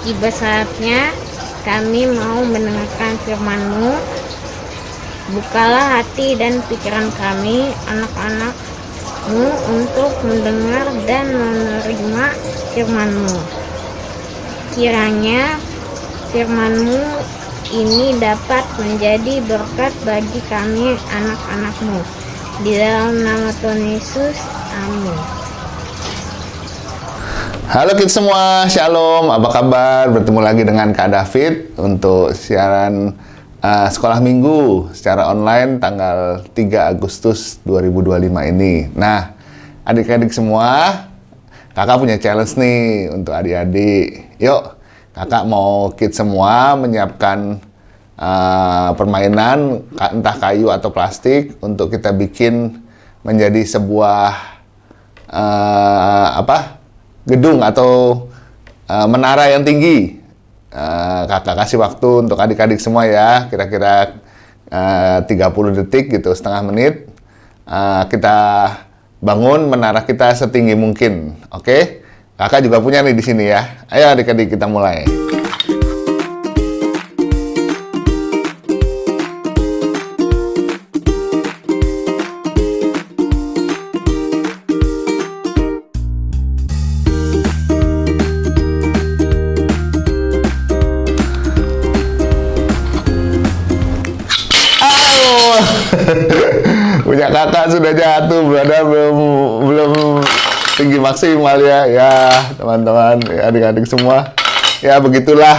Tiba saatnya kami mau mendengarkan firman-Mu. Bukalah hati dan pikiran kami, anak-anak-Mu, untuk mendengar dan menerima firman-Mu. Kiranya firman-Mu ini dapat menjadi berkat bagi kami, anak-anak-Mu. Di dalam nama Tuhan Yesus, amin. Halo kids semua, Shalom, apa kabar? Bertemu lagi dengan Kak David untuk siaran sekolah minggu secara online tanggal 3 Agustus 2025 ini. Nah, adik-adik semua, kakak punya challenge nih untuk adik-adik. Yuk, kakak mau kids semua menyiapkan permainan, entah kayu atau plastik, untuk kita bikin menjadi sebuah gedung atau menara yang tinggi. Kakak kasih waktu untuk adik-adik semua ya, kira-kira 30 detik gitu, setengah menit. Kita bangun menara kita setinggi mungkin, oke? Kakak juga punya nih di sini ya. Ayo adik-adik kita mulai. Punya kakak sudah jatuh, berada belum tinggi maksimal ya teman-teman, ya, adik-adik semua. Ya begitulah.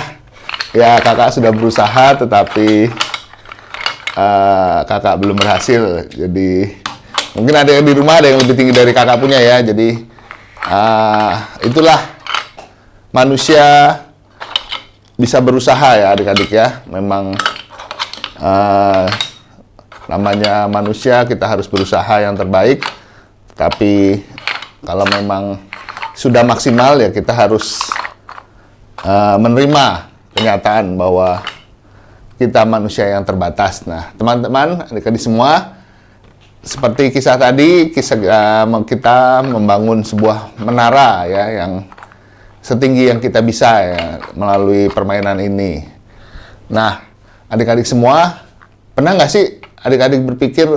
Ya kakak sudah berusaha tetapi kakak belum berhasil. Jadi mungkin ada yang di rumah ada yang lebih tinggi dari kakak punya ya. Jadi itulah manusia bisa berusaha ya adik-adik ya. Memang namanya manusia, kita harus berusaha yang terbaik. Tapi kalau memang sudah maksimal ya kita harus menerima kenyataan bahwa kita manusia yang terbatas. Nah, teman-teman, adik-adik semua, seperti kisah tadi, kita membangun sebuah menara ya yang setinggi yang kita bisa ya melalui permainan ini. Nah, adik-adik semua, pernah nggak sih adik-adik berpikir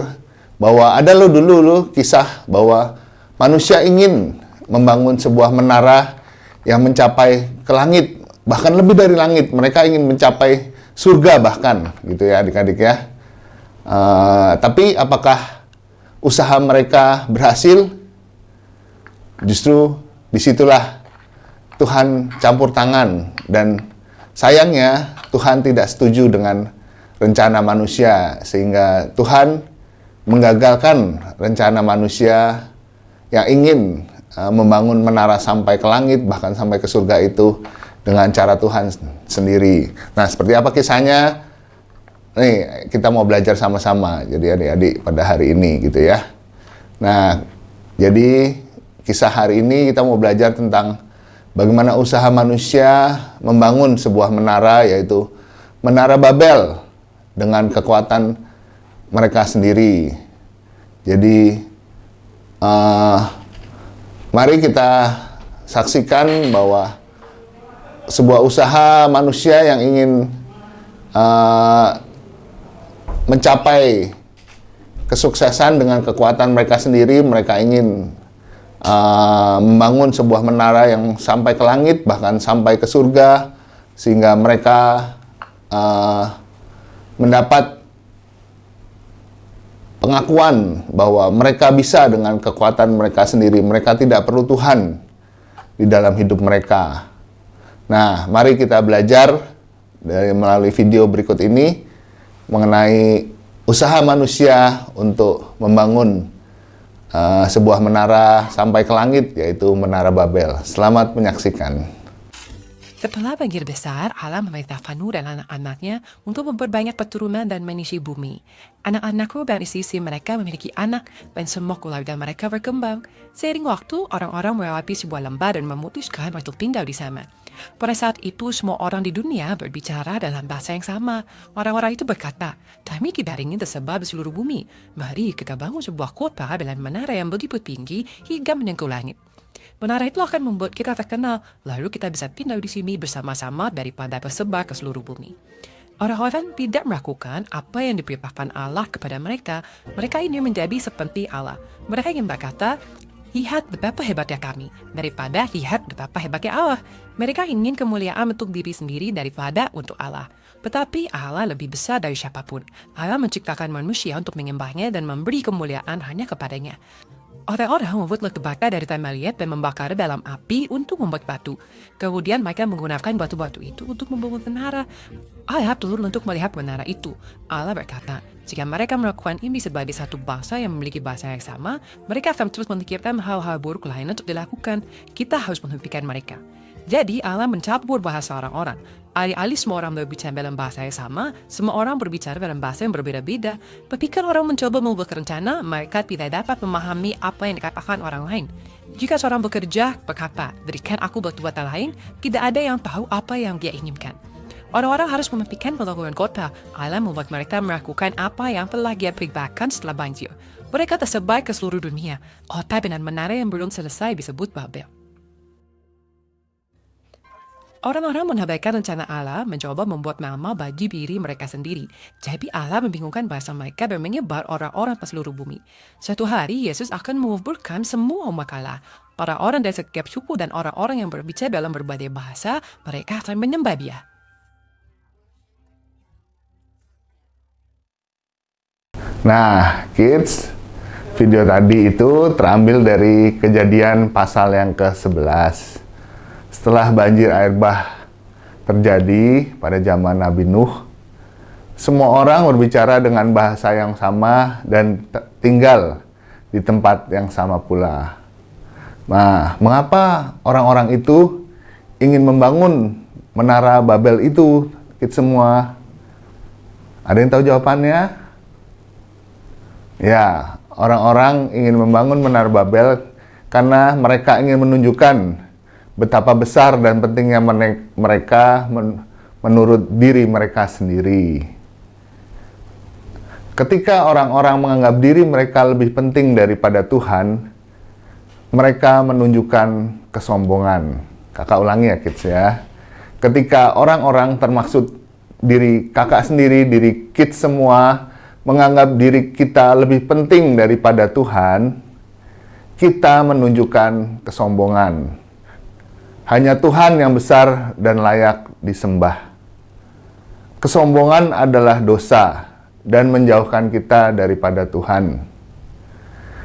bahwa ada dulu kisah bahwa manusia ingin membangun sebuah menara yang mencapai ke langit, bahkan lebih dari langit. Mereka ingin mencapai surga bahkan, gitu ya adik-adik ya. Tapi apakah usaha mereka berhasil? Justru disitulah Tuhan campur tangan, dan sayangnya Tuhan tidak setuju dengan rencana manusia, sehingga Tuhan menggagalkan rencana manusia yang ingin membangun menara sampai ke langit, bahkan sampai ke surga itu dengan cara Tuhan sendiri. Nah, seperti apa kisahnya? Nih, kita mau belajar sama-sama, jadi adik-adik pada hari ini gitu ya. Nah, jadi kisah hari ini kita mau belajar tentang bagaimana usaha manusia membangun sebuah menara, yaitu Menara Babel, dengan kekuatan mereka sendiri. Jadi mari kita saksikan bahwa sebuah usaha manusia yang ingin mencapai kesuksesan dengan kekuatan mereka sendiri. Mereka ingin membangun sebuah menara yang sampai ke langit, bahkan sampai ke surga, sehingga mereka mendapat pengakuan bahwa mereka bisa dengan kekuatan mereka sendiri. Mereka tidak perlu Tuhan di dalam hidup mereka. Nah, mari kita belajar melalui video berikut ini mengenai usaha manusia untuk membangun sebuah menara sampai ke langit, yaitu Menara Babel. Selamat menyaksikan. Setelah banjir besar, Allah memerintahkan Nuh dan anak-anaknya untuk memperbanyak keturunan dan mengisi bumi. Anak-anakku dan istri mereka memiliki anak, dan semua keluarga mereka berkembang. Seiring waktu, orang-orang melewati sebuah lembah dan memutuskan untuk tinggal di sana. Pada saat itu, semua orang di dunia berbicara dalam bahasa yang sama. Orang-orang itu berkata, kami tidak ingin tersebar di seluruh bumi. Mari kita bangun sebuah kota dengan menara yang begitu tinggi hingga menyentuh langit. Menara itu akan membuat kita terkenal, lalu kita bisa tinggal di sini bersama-sama daripada tersebar ke seluruh bumi. Orang-orang tidak melakukan apa yang diperintahkan Allah kepada mereka. Mereka ingin menjadi seperti Allah. Mereka ingin berkata, lihat betapa hebatnya kami, daripada lihat betapa hebatnya Allah. Mereka ingin kemuliaan untuk diri sendiri daripada untuk Allah. Tetapi Allah lebih besar dari siapapun. Allah menciptakan manusia untuk menyembahnya dan memberi kemuliaan hanya kepadanya. Orang-orang membuat terbakar dari tanah liat dan membakar dalam api untuk membuat batu. Kemudian mereka menggunakan batu-batu itu untuk membangun menara. Allah turun untuk melihat menara itu. Allah berkata, jika mereka melakukan ini sebagai satu bangsa yang memiliki bahasa yang sama, mereka akan terus memikirkan hal-hal buruk lain untuk dilakukan. Kita harus menghentikan mereka. Jadi Allah mencampur bahasa orang-orang. Alih-alih semua orang berbicara dalam bahasa yang sama, semua orang berbicara dalam bahasa yang berbeda-beda. Ketika orang mencoba membuat rencana, mereka tidak dapat memahami apa yang dikatakan orang lain. Jika seorang bekerja, berkata, berikan aku batu-bata lain, tidak ada yang tahu apa yang dia inginkan. Orang-orang harus memimpikan pembangunan kota. Allah membuat mereka melakukan apa yang telah dia perintahkan setelah banjir. Mereka tersebar ke seluruh dunia. Kota dengan menara yang belum selesai disebut Babel. Orang-orang mengabaikan rencana Allah mencoba membuat nama bagi diri mereka sendiri. Jadi Allah membingungkan bahasa mereka dan menyebar orang-orang ke seluruh bumi. Suatu hari Yesus akan mengumpulkan semua umat Allah. Para orang dari setiap suku dan orang-orang yang berbicara dalam berbagai bahasa, mereka akan menyembah Dia. Nah, kids, video tadi itu terambil dari Kejadian pasal yang ke-11. Setelah banjir air bah terjadi pada zaman Nabi Nuh, semua orang berbicara dengan bahasa yang sama dan tinggal di tempat yang sama pula. Nah, mengapa orang-orang itu ingin membangun menara Babel itu? Kita semua, ada yang tahu jawabannya? Ya, orang-orang ingin membangun menara Babel karena mereka ingin menunjukkan betapa besar dan pentingnya mereka menurut diri mereka sendiri. Ketika orang-orang menganggap diri mereka lebih penting daripada Tuhan, mereka menunjukkan kesombongan. Kakak ulangi ya kids ya. Ketika orang-orang, termaksud diri kakak sendiri, diri kids semua, menganggap diri kita lebih penting daripada Tuhan, kita menunjukkan kesombongan. Hanya Tuhan yang besar dan layak disembah. Kesombongan adalah dosa dan menjauhkan kita daripada Tuhan.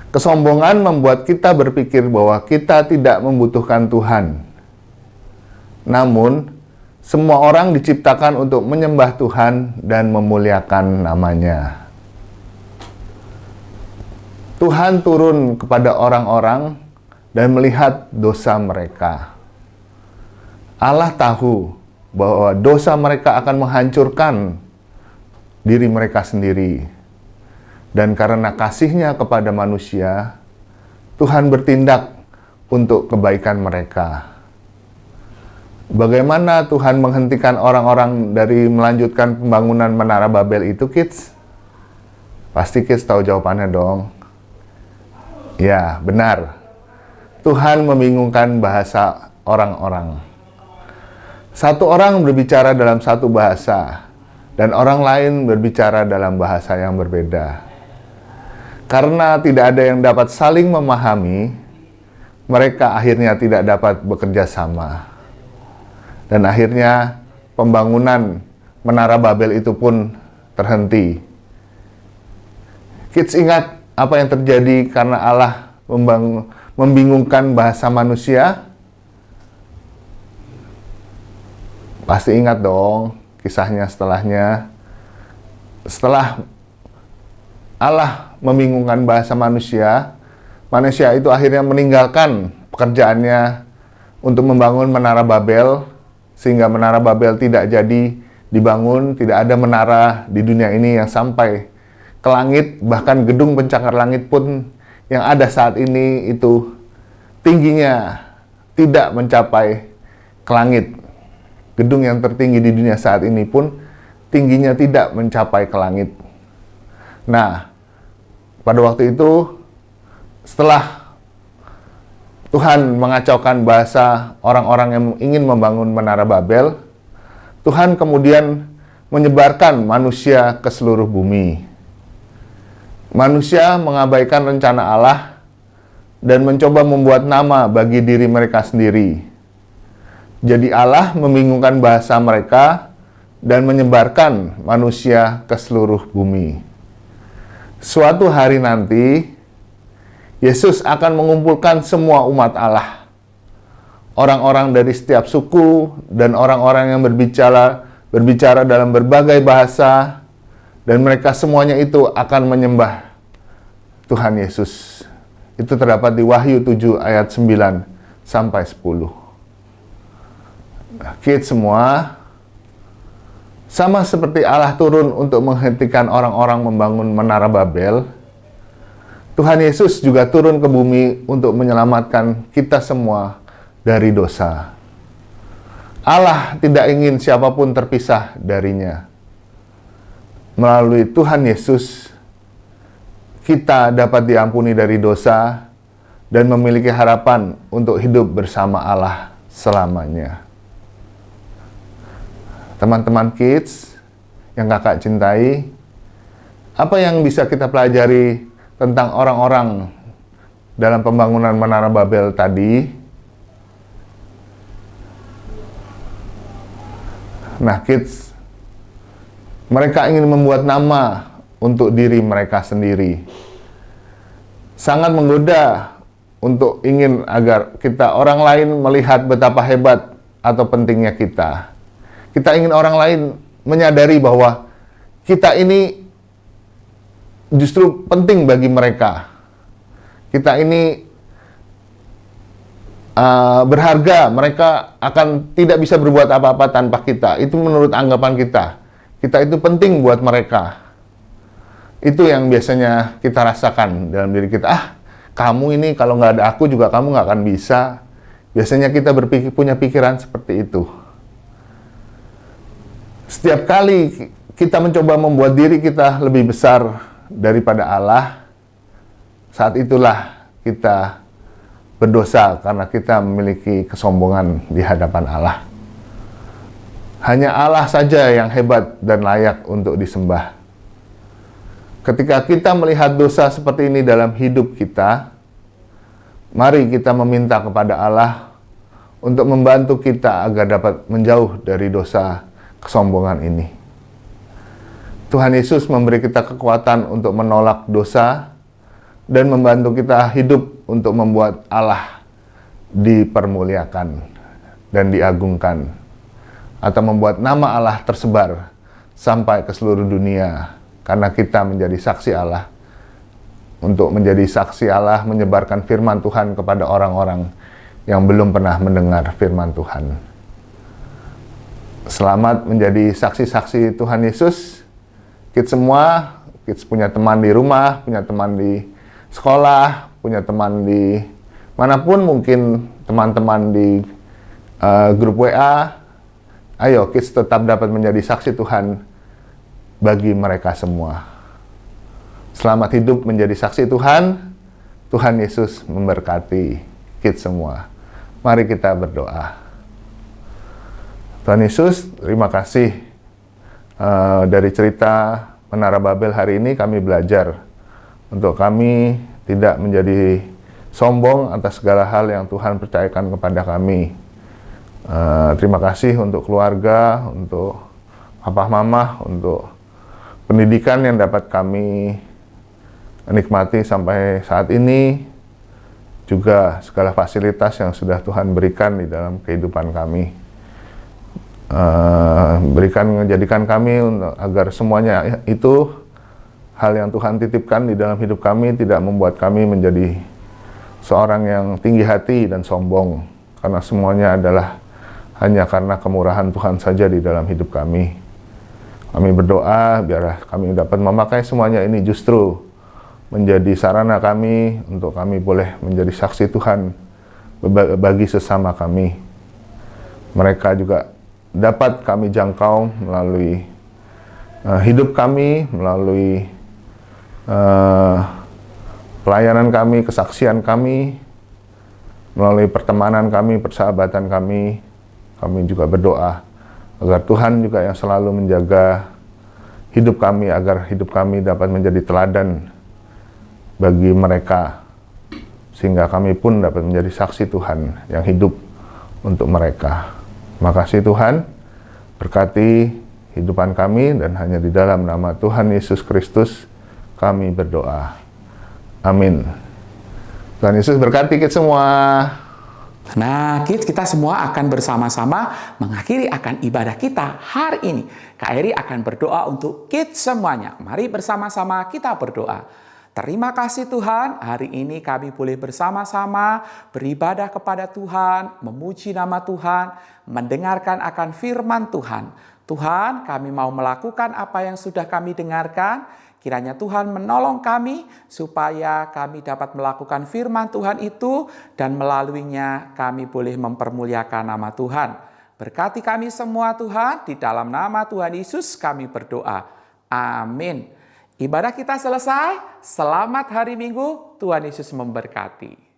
Kesombongan membuat kita berpikir bahwa kita tidak membutuhkan Tuhan. Namun, semua orang diciptakan untuk menyembah Tuhan dan memuliakan namanya. Tuhan turun kepada orang-orang dan melihat dosa mereka. Allah tahu bahwa dosa mereka akan menghancurkan diri mereka sendiri. Dan karena kasih-Nya kepada manusia, Tuhan bertindak untuk kebaikan mereka. Bagaimana Tuhan menghentikan orang-orang dari melanjutkan pembangunan Menara Babel itu, kids? Pasti kids tahu jawabannya dong. Ya, benar. Tuhan membingungkan bahasa orang-orang. Satu orang berbicara dalam satu bahasa, dan orang lain berbicara dalam bahasa yang berbeda. Karena tidak ada yang dapat saling memahami, mereka akhirnya tidak dapat bekerja sama. Dan akhirnya pembangunan Menara Babel itu pun terhenti. Kids ingat apa yang terjadi karena Allah membingungkan bahasa manusia? Pasti ingat dong kisahnya setelahnya. Setelah Allah membingungkan bahasa manusia, manusia itu akhirnya meninggalkan pekerjaannya untuk membangun Menara Babel, sehingga Menara Babel tidak jadi dibangun. Tidak ada menara di dunia ini yang sampai ke langit. Bahkan gedung pencakar langit pun yang ada saat ini itu tingginya tidak mencapai ke langit. Gedung yang tertinggi di dunia saat ini pun tingginya tidak mencapai ke langit. Nah, pada waktu itu, setelah Tuhan mengacaukan bahasa orang-orang yang ingin membangun Menara Babel, Tuhan kemudian menyebarkan manusia ke seluruh bumi. Manusia mengabaikan rencana Allah dan mencoba membuat nama bagi diri mereka sendiri. Jadi Allah membingungkan bahasa mereka dan menyebarkan manusia ke seluruh bumi. Suatu hari nanti, Yesus akan mengumpulkan semua umat Allah. Orang-orang dari setiap suku dan orang-orang yang berbicara dalam berbagai bahasa, dan mereka semuanya itu akan menyembah Tuhan Yesus. Itu terdapat di Wahyu 7 ayat 9 sampai 10. Kids semua, sama seperti Allah turun untuk menghentikan orang-orang membangun Menara Babel, Tuhan Yesus juga turun ke bumi untuk menyelamatkan kita semua dari dosa. Allah tidak ingin siapapun terpisah darinya. Melalui Tuhan Yesus, kita dapat diampuni dari dosa dan memiliki harapan untuk hidup bersama Allah selamanya. Teman-teman kids yang kakak cintai, apa yang bisa kita pelajari tentang orang-orang dalam pembangunan Menara Babel tadi? Nah kids, mereka ingin membuat nama untuk diri mereka sendiri. Sangat menggoda untuk ingin agar orang lain melihat betapa hebat atau pentingnya kita. Kita ingin orang lain menyadari bahwa kita ini justru penting bagi mereka. Kita ini berharga, mereka akan tidak bisa berbuat apa-apa tanpa kita. Itu menurut anggapan kita. Kita itu penting buat mereka. Itu yang biasanya kita rasakan dalam diri kita. Kamu ini kalau nggak ada aku juga kamu nggak akan bisa. Biasanya kita punya pikiran seperti itu. Setiap kali kita mencoba membuat diri kita lebih besar daripada Allah, saat itulah kita berdosa karena kita memiliki kesombongan di hadapan Allah. Hanya Allah saja yang hebat dan layak untuk disembah. Ketika kita melihat dosa seperti ini dalam hidup kita, mari kita meminta kepada Allah untuk membantu kita agar dapat menjauh dari dosa kesombongan ini. Tuhan Yesus memberi kita kekuatan untuk menolak dosa dan membantu kita hidup untuk membuat Allah dipermuliakan dan diagungkan, atau membuat nama Allah tersebar sampai ke seluruh dunia, karena kita menjadi saksi Allah. Untuk menjadi saksi Allah menyebarkan firman Tuhan kepada orang-orang yang belum pernah mendengar firman Tuhan. Selamat menjadi saksi-saksi Tuhan Yesus. Kids semua, kids punya teman di rumah, punya teman di sekolah, punya teman di manapun, mungkin teman-teman di grup WA. Ayo, kids tetap dapat menjadi saksi Tuhan bagi mereka semua. Selamat hidup menjadi saksi Tuhan. Tuhan Yesus memberkati kids semua. Mari kita berdoa. Tuhan Yesus, terima kasih dari cerita Menara Babel hari ini kami belajar untuk kami tidak menjadi sombong atas segala hal yang Tuhan percayakan kepada kami. Terima kasih untuk keluarga, untuk papa mama, untuk pendidikan yang dapat kami nikmati sampai saat ini, juga segala fasilitas yang sudah Tuhan berikan di dalam kehidupan kami. Jadikan kami agar semuanya itu hal yang Tuhan titipkan di dalam hidup kami tidak membuat kami menjadi seorang yang tinggi hati dan sombong, karena semuanya adalah hanya karena kemurahan Tuhan saja di dalam hidup kami. Kami berdoa biar kami dapat memakai semuanya ini justru menjadi sarana kami untuk kami boleh menjadi saksi Tuhan bagi sesama kami. Mereka juga dapat kami jangkau melalui hidup kami, melalui pelayanan kami, kesaksian kami, melalui pertemanan kami, persahabatan kami juga berdoa agar Tuhan juga yang selalu menjaga hidup kami, agar hidup kami dapat menjadi teladan bagi mereka, sehingga kami pun dapat menjadi saksi Tuhan yang hidup untuk mereka. Terima kasih Tuhan, berkati hidupan kami, dan hanya di dalam nama Tuhan Yesus Kristus kami berdoa. Amin. Tuhan Yesus berkati kita semua. Nah, kids, kita semua akan bersama-sama mengakhiri akan ibadah kita hari ini. Kak Eri akan berdoa untuk kids semuanya. Mari bersama-sama kita berdoa. Terima kasih Tuhan, hari ini kami boleh bersama-sama beribadah kepada Tuhan, memuji nama Tuhan, mendengarkan akan firman Tuhan. Tuhan, kami mau melakukan apa yang sudah kami dengarkan. Kiranya Tuhan menolong kami supaya kami dapat melakukan firman Tuhan itu dan melaluinya kami boleh mempermuliakan nama Tuhan. Berkati kami semua Tuhan, di dalam nama Tuhan Yesus kami berdoa. Amin. Ibadah kita selesai. Selamat hari Minggu. Tuhan Yesus memberkati.